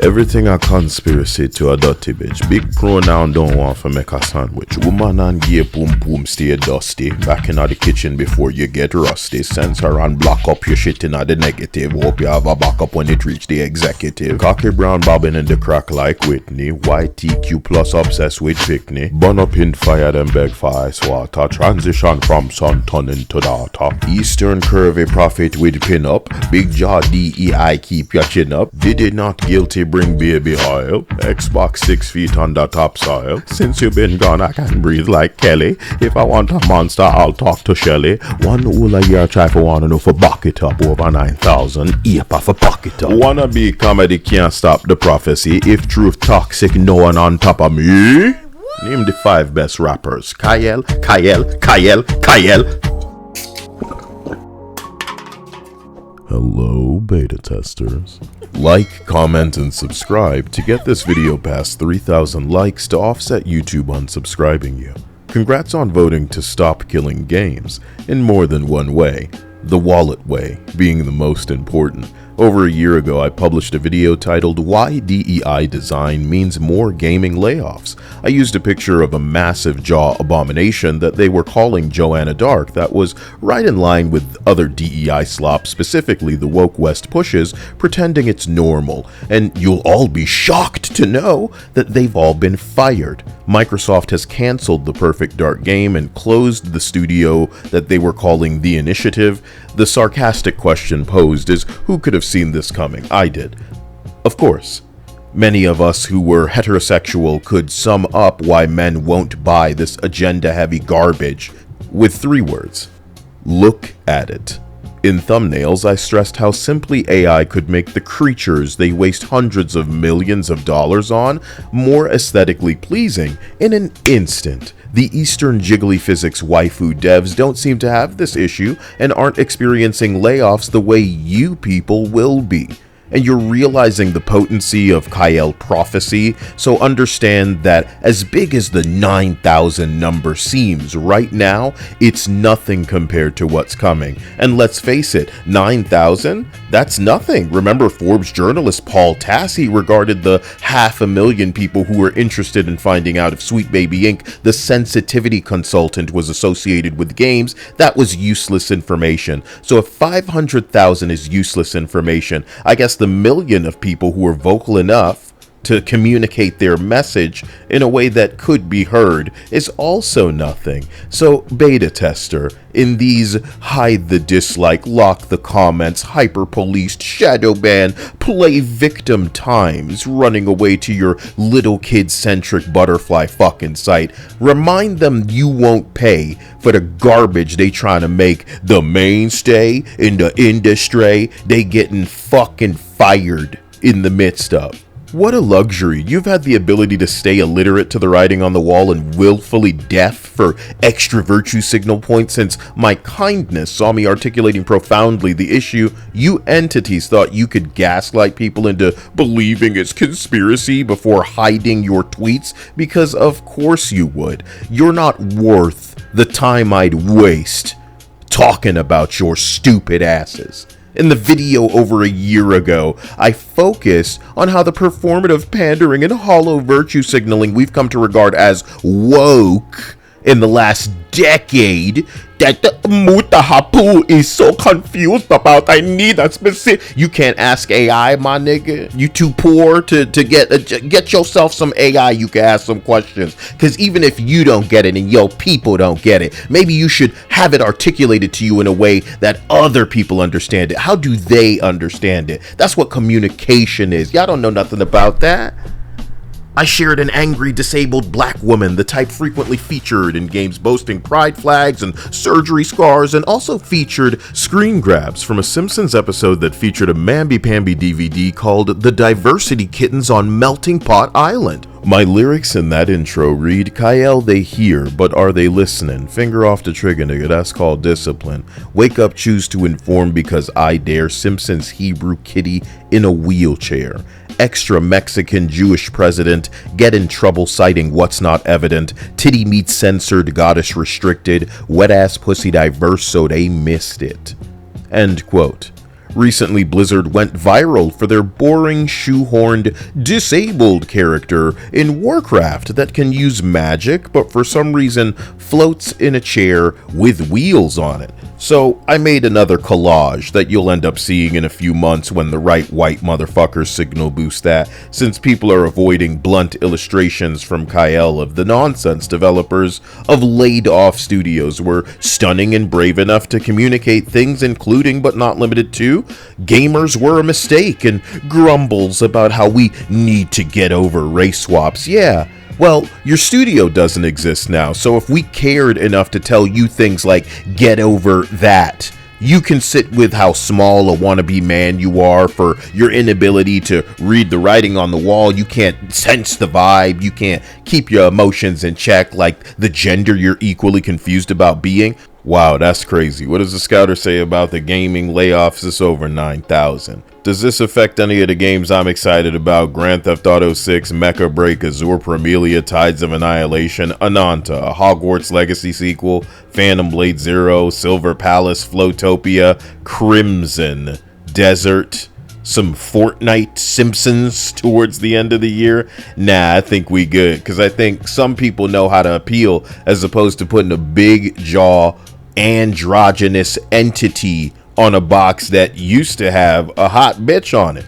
Everything a conspiracy to a dirty bitch. Big pronoun don't want to make a sandwich. Woman and gay boom boom stay dusty. Back in the kitchen before you get rusty. Censor and block up your shit in the negative. Hope you have a backup when it reach the executive. Cocky brown bobbing in the crack like Whitney. YTQ plus obsessed with picnic. Burn up in fire then beg for ice water. Transition from sun turning to daughter. Eastern curvy prophet with pin up. Big jaw DEI keep your chin up. Did it not guilty bring baby oil. Xbox 6 feet under topsoil. Since you been gone I can breathe like Kelly. If I want a monster I'll talk to Shelly. One whole a year try for wanna know for bucket up over 9,000. Epa for pocket up. Wanna be comedy can't stop the prophecy. If truth toxic no one on top of me. Name the 5 best rappers. Kyle. Hello, beta testers. Like, comment, and subscribe to get this video past 3,000 likes to offset YouTube unsubscribing you. Congrats on voting to stop killing games in more than one way, the wallet way being the most important. Over a year ago, I published a video titled Why DEI Design Means More Gaming Layoffs. I used a picture of a massive jaw abomination that they were calling Joanna Dark that was right in line with other DEI slop, specifically the woke West pushes, pretending it's normal. And you'll all be shocked to know that they've all been fired. Microsoft has canceled the Perfect Dark game and closed the studio that they were calling The Initiative. The sarcastic question posed is, who could have seen this coming? I did. Of course. Many of us who were heterosexual could sum up why men won't buy this agenda-heavy garbage with 3 words. Look at it. In thumbnails, I stressed how simply AI could make the creatures they waste hundreds of millions of dollars on more aesthetically pleasing in an instant. The Eastern jiggly physics waifu devs don't seem to have this issue and aren't experiencing layoffs the way you people will be. And you're realizing the potency of Kyle prophecy, so understand that as big as the 9,000 number seems right now, it's nothing compared to what's coming. And let's face it, 9,000? That's nothing. Remember Forbes journalist Paul Tassi regarded the 500,000 people who were interested in finding out if Sweet Baby Inc., the sensitivity consultant, was associated with games. That was useless information. So if 500,000 is useless information, I guess the million of people who are vocal enough to communicate their message in a way that could be heard is also nothing. So beta tester, in these hide the dislike, lock the comments, hyper-policed, shadow ban, play victim times, running away to your little kid-centric butterfly fucking site, remind them you won't pay for the garbage they trying to make the mainstay in the industry they getting fucking fired in the midst of. What a luxury. You've had the ability to stay illiterate to the writing on the wall and willfully deaf for extra virtue signal points since my kindness saw me articulating profoundly the issue. You entities thought you could gaslight people into believing it's conspiracy before hiding your tweets, because of course you would. You're not worth the time I'd waste talking about your stupid asses. In the video over a year ago, I focused on how the performative pandering and hollow virtue signaling we've come to regard as woke in the last decade, that the Mutahapu is so confused about. I need a specific. You can't ask AI, my nigga. You too poor to get yourself some AI. You can ask some questions, because even if you don't get it and your people don't get it, maybe you should have it articulated to you in a way that other people understand it. How do they understand it? That's what communication is. Y'all don't know nothing about that. I shared an angry, disabled black woman, the type frequently featured in games boasting pride flags and surgery scars, and also featured screen grabs from a Simpsons episode that featured a mamby-pamby DVD called The Diversity Kittens on Melting Pot Island. My lyrics in that intro read, Kyle, they hear, but are they listening? Finger off the trigger, nigga, that's called discipline. Wake up, choose to inform because I dare. Simpsons Hebrew kitty in a wheelchair. Extra Mexican Jewish president, get in trouble citing what's not evident, titty meat censored, goddess restricted, wet ass pussy diverse so they missed it. End quote. Recently, Blizzard went viral for their boring, shoehorned, disabled character in Warcraft that can use magic, but for some reason floats in a chair with wheels on it. So I made another collage that you'll end up seeing in a few months when the right white motherfuckers signal boost that, since people are avoiding blunt illustrations from Kyle of the nonsense developers of laid off studios were stunning and brave enough to communicate things including but not limited to gamers were a mistake and grumbles about how we need to get over race swaps. Yeah. Well, your studio doesn't exist now, so if we cared enough to tell you things like, get over that, you can sit with how small a wannabe man you are for your inability to read the writing on the wall. You can't sense the vibe. You can't keep your emotions in check like the gender you're equally confused about being. Wow, that's crazy. What does the scouter say about the gaming layoffs? It's over 9,000. Does this affect any of the games I'm excited about? Grand Theft Auto 6, Mecha Break, Azure Promelia, Tides of Annihilation, Ananta, a Hogwarts Legacy sequel, Phantom Blade Zero, Silver Palace, Flowtopia, Crimson, Desert, some Fortnite Simpsons towards the end of the year. Nah, I think we good, because I think some people know how to appeal as opposed to putting a big jaw androgynous entity on a box that used to have a hot bitch on it.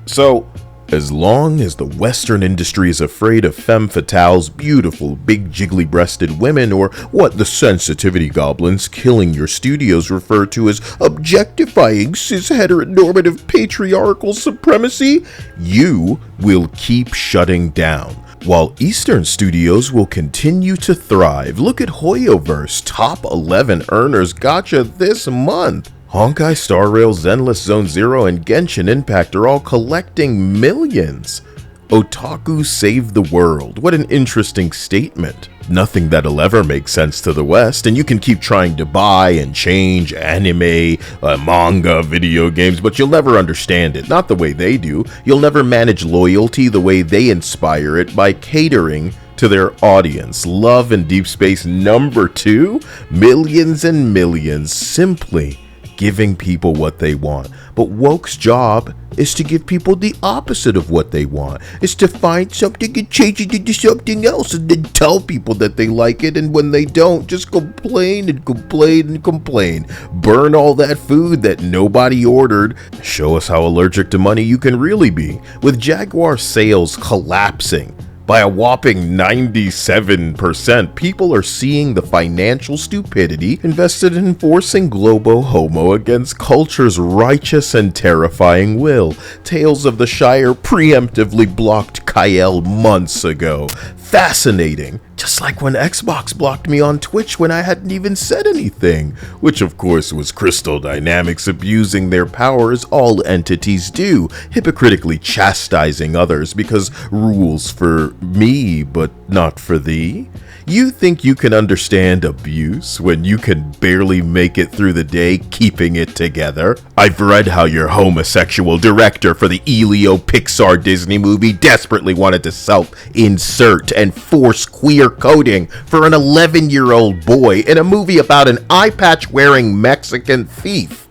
So as long as the Western industry is afraid of femme fatales, beautiful, big jiggly-breasted women, or what the sensitivity goblins killing your studios refer to as objectifying cis-heteronormative patriarchal supremacy, you will keep shutting down. While Eastern studios will continue to thrive. Look at Hoyoverse, top 11 earners gotcha this month. Honkai Star Rail, Zenless Zone Zero, and Genshin Impact are all collecting millions. Otaku save the world. What an interesting statement. Nothing that'll ever make sense to the West, and you can keep trying to buy and change anime, manga, video games, but you'll never understand it. Not the way they do. You'll never manage loyalty the way they inspire it by catering to their audience. Love and Deep Space number 2, millions and millions simply giving people what they want. But woke's job is to give people the opposite of what they want. It's to find something and change it into something else and then tell people that they like it, and when they don't, just complain and complain and complain. Burn all that food that nobody ordered. Show us how allergic to money you can really be. With Jaguar sales collapsing by a whopping 97%, people are seeing the financial stupidity invested in forcing Globo Homo against culture's righteous and terrifying will. Tales of the Shire preemptively blocked Kyle months ago. Fascinating. Just like when Xbox blocked me on Twitch when I hadn't even said anything. Which of course was Crystal Dynamics abusing their power as all entities do, hypocritically chastising others because rules for me but not for thee. You think you can understand abuse when you can barely make it through the day keeping it together? I've read how your homosexual director for the Elio Pixar Disney movie desperately wanted to self-insert and force queer coding for an 11-year-old boy in a movie about an eye patch wearing Mexican thief.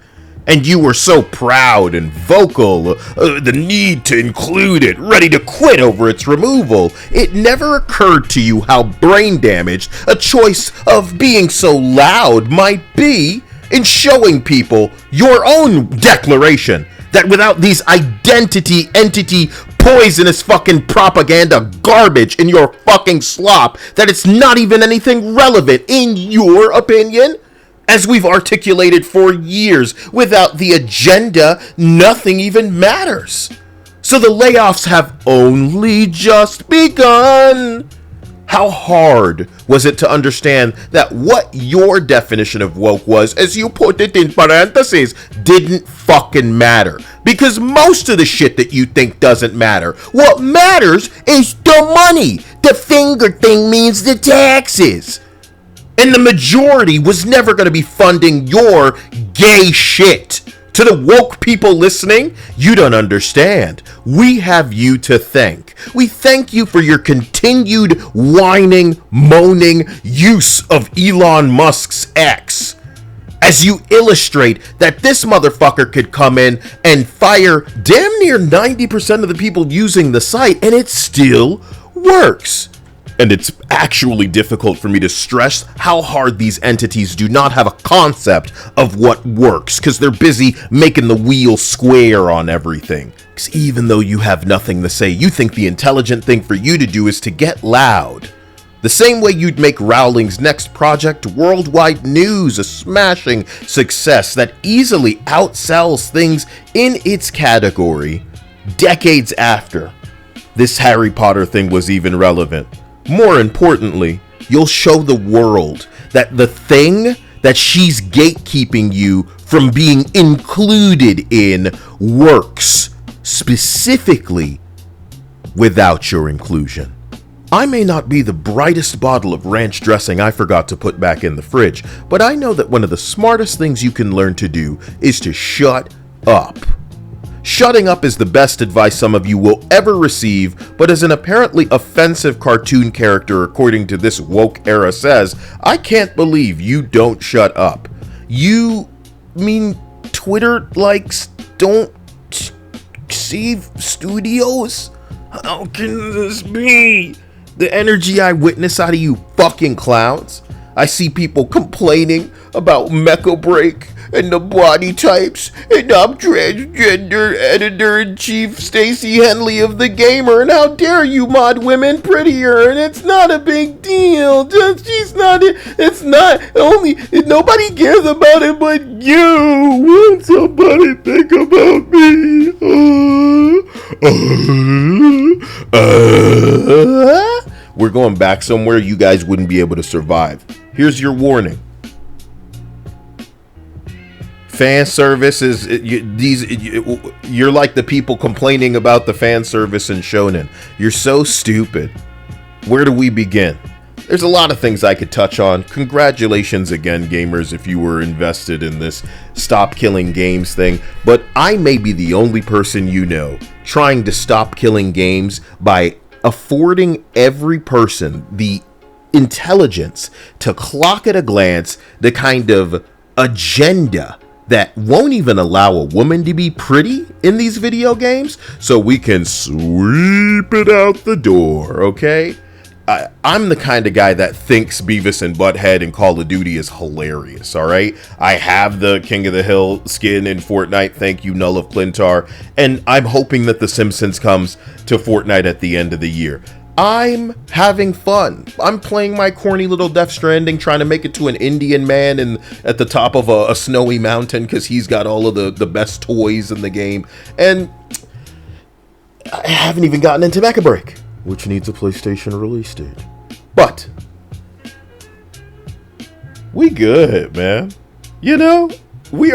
And you were so proud and vocal, the need to include it, ready to quit over its removal. It never occurred to you how brain damaged a choice of being so loud might be in showing people your own declaration that without these entity, poisonous fucking propaganda garbage in your fucking slop, that it's not even anything relevant in your opinion. As we've articulated for years, without the agenda, nothing even matters. So the layoffs have only just begun. How hard was it to understand that what your definition of woke was, as you put it in parentheses, didn't fucking matter? Because most of the shit that you think doesn't matter. What matters is the money. The finger thing means the taxes. And the majority was never going to be funding your gay shit. To the woke people listening, you don't understand. We have you to thank. We thank you for your continued whining, moaning use of Elon Musk's X as you illustrate that this motherfucker could come in and fire damn near 90% of the people using the site, and it still works. And it's actually difficult for me to stress how hard these entities do not have a concept of what works, because they're busy making the wheel square on everything. Because even though you have nothing to say, you think the intelligent thing for you to do is to get loud. The same way you'd make Rowling's next project, Worldwide News, a smashing success that easily outsells things in its category decades after this Harry Potter thing was even relevant. More importantly, you'll show the world that the thing that she's gatekeeping you from being included in works specifically without your inclusion. I may not be the brightest bottle of ranch dressing I forgot to put back in the fridge, but I know that one of the smartest things you can learn to do is to shut up. Shutting up is the best advice some of you will ever receive, but as an apparently offensive cartoon character according to this woke era says, I can't believe you don't shut up. You mean Twitter likes don't save studios? How can this be? The energy I witness out of you fucking clowns. I see people complaining about Mecha Break and the body types, and I'm transgender editor-in-chief Stacey Henley of The Gamer, and how dare you mod women prettier, and it's not a big deal, it's not, only, nobody cares about it but you. Won't somebody think about me? We're going back somewhere you guys wouldn't be able to survive. Here's your warning. Fan service is you're like the people complaining about the fan service in Shonen. You're so stupid. Where do we begin? There's a lot of things I could touch on. Congratulations again, gamers, if you were invested in this stop killing games thing. But I may be the only person you know trying to stop killing games by affording every person the intelligence to clock at a glance the kind of agenda that won't even allow a woman to be pretty in these video games, so we can sweep it out the door, okay? I'm the kind of guy that thinks Beavis and Butthead in Call of Duty is hilarious, alright? I have the King of the Hill skin in Fortnite, thank you, Null of Clintar, and I'm hoping that The Simpsons comes to Fortnite at the end of the year. I'm having fun. I'm playing my corny little Death Stranding, trying to make it to an Indian man at the top of a snowy mountain because he's got all of the best toys in the game. And I haven't even gotten into Mecha Break, which needs a PlayStation release date. But we good, man. You know? We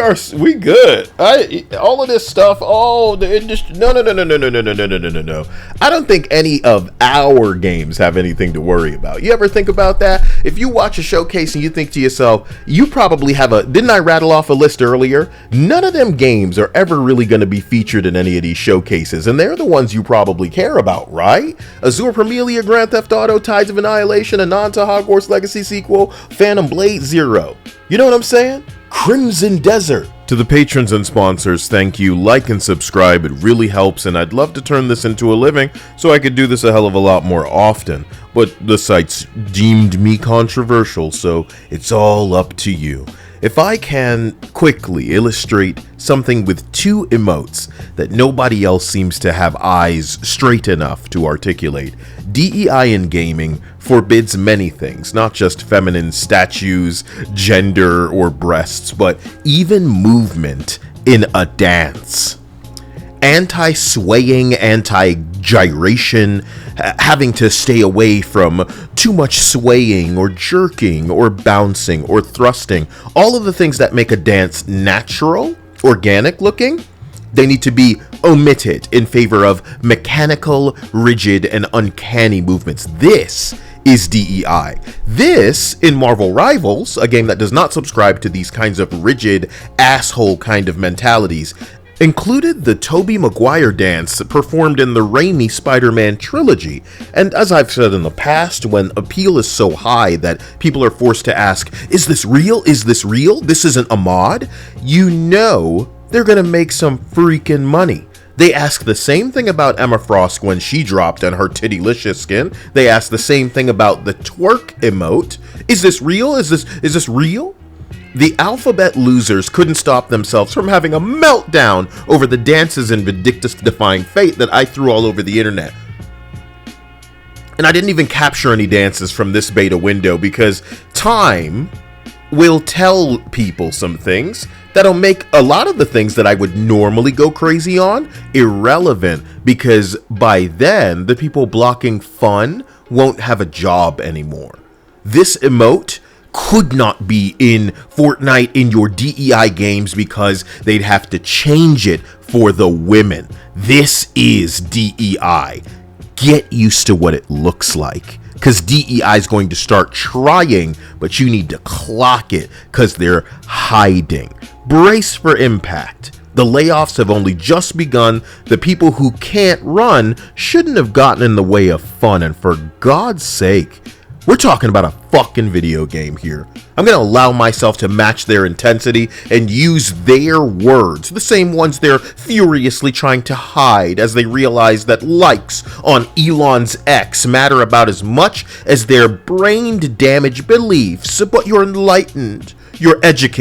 good. All of this stuff, the industry. No. I don't think any of our games have anything to worry about. You ever think about that? If you watch a showcase and you think to yourself, you probably have didn't I rattle off a list earlier? None of them games are ever really going to be featured in any of these showcases, and they're the ones you probably care about, right? Azure Premilia, Grand Theft Auto, Tides of Annihilation, a non to Hogwarts Legacy sequel, Phantom Blade Zero. You know what I'm saying? Crimson Desert. To the patrons and sponsors, thank you. Like and subscribe, it really helps, and I'd love to turn this into a living so I could do this a hell of a lot more often, but the site's deemed me controversial, so it's all up to you. If I can quickly illustrate something with two emotes that nobody else seems to have eyes straight enough to articulate, DEI in gaming forbids many things, not just feminine statues, gender, or breasts, but even movement in a dance. Anti-swaying, anti-gyration, having to stay away from too much swaying or jerking or bouncing or thrusting, all of the things that make a dance natural, organic looking, they need to be omitted in favor of mechanical, rigid, and uncanny movements. This is DEI. This, in Marvel Rivals, a game that does not subscribe to these kinds of rigid, asshole kind of mentalities, included the Tobey Maguire dance performed in the Raimi Spider-Man trilogy. And as I've said in the past, when appeal is so high that people are forced to ask, is this real? Is this real? This isn't a mod? You know they're gonna make some freaking money. They ask the same thing about Emma Frost when she dropped on her tittylicious skin. They ask the same thing about the twerk emote. Is this real? Is this real? The alphabet losers couldn't stop themselves from having a meltdown over the dances in Vindictus Defying Fate that I threw all over the internet. And I didn't even capture any dances from this beta window because time will tell people some things that'll make a lot of the things that I would normally go crazy on irrelevant, because by then the people blocking fun won't have a job anymore. This emote could not be in Fortnite in your DEI games because they'd have to change it for the women. This is DEI. Get used to what it looks like, because DEI is going to start trying, but you need to clock it because they're hiding. Brace for impact. The layoffs have only just begun. The people who can't run shouldn't have gotten in the way of fun, and for God's sake, we're talking about a fucking video game here. I'm going to allow myself to match their intensity and use their words, the same ones they're furiously trying to hide as they realize that likes on Elon's X matter about as much as their brain-damaged beliefs. But you're enlightened, you're educated.